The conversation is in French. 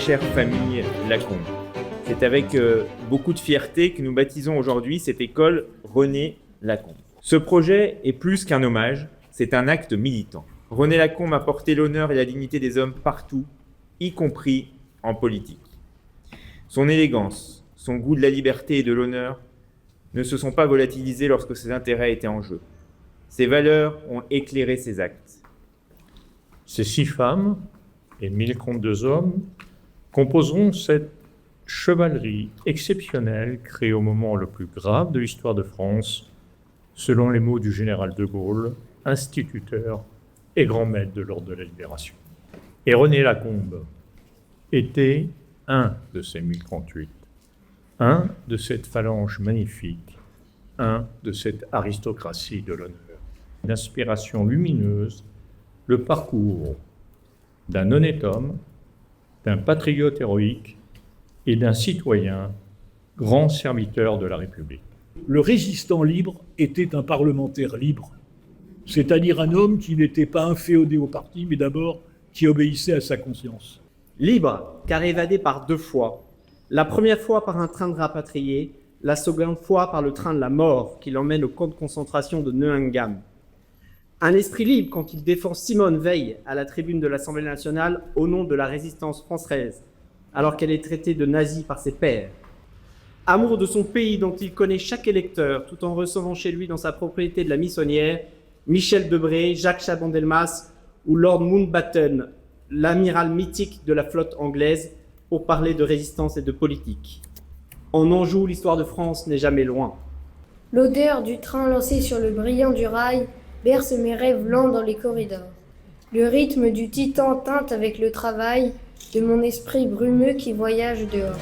chère famille Lacombe. C'est avec beaucoup de fierté que nous baptisons aujourd'hui cette école René Lacombe. Ce projet est plus qu'un hommage, c'est un acte militant. René Lacombe a porté l'honneur et la dignité des hommes partout, y compris en politique. Son élégance, son goût de la liberté et de l'honneur ne se sont pas volatilisés lorsque ses intérêts étaient en jeu. Ses valeurs ont éclairé ses actes. Ces 6 femmes et 1032 hommes composeront cette chevalerie exceptionnelle créée au moment le plus grave de l'histoire de France, selon les mots du général de Gaulle, instituteur et grand maître de l'ordre de la Libération. Et René Lacombe était un de ces 1038, un de cette phalange magnifique, un de cette aristocratie de l'honneur. Une inspiration lumineuse, le parcours d'un honnête homme, d'un patriote héroïque et d'un citoyen grand serviteur de la République. Le résistant libre était un parlementaire libre, c'est-à-dire un homme qui n'était pas inféodé au parti, mais d'abord qui obéissait à sa conscience. Libre, car évadé par 2 fois. La première fois par un train de rapatriés, la seconde fois par le train de la mort qui l'emmène au camp de concentration de Neuengamme. Un esprit libre quand il défend Simone Veil à la tribune de l'Assemblée nationale au nom de la résistance française, alors qu'elle est traitée de nazie par ses pairs. Amour de son pays dont il connaît chaque électeur, tout en recevant chez lui dans sa propriété de la Missonnière, Michel Debré, Jacques Chaban-Delmas ou Lord Mountbatten, l'amiral mythique de la flotte anglaise, pour parler de résistance et de politique. En Anjou, l'histoire de France n'est jamais loin. L'odeur du train lancé sur le brillant du rail berce mes rêves lents dans les corridors. Le rythme du titan teinte avec le travail de mon esprit brumeux qui voyage dehors.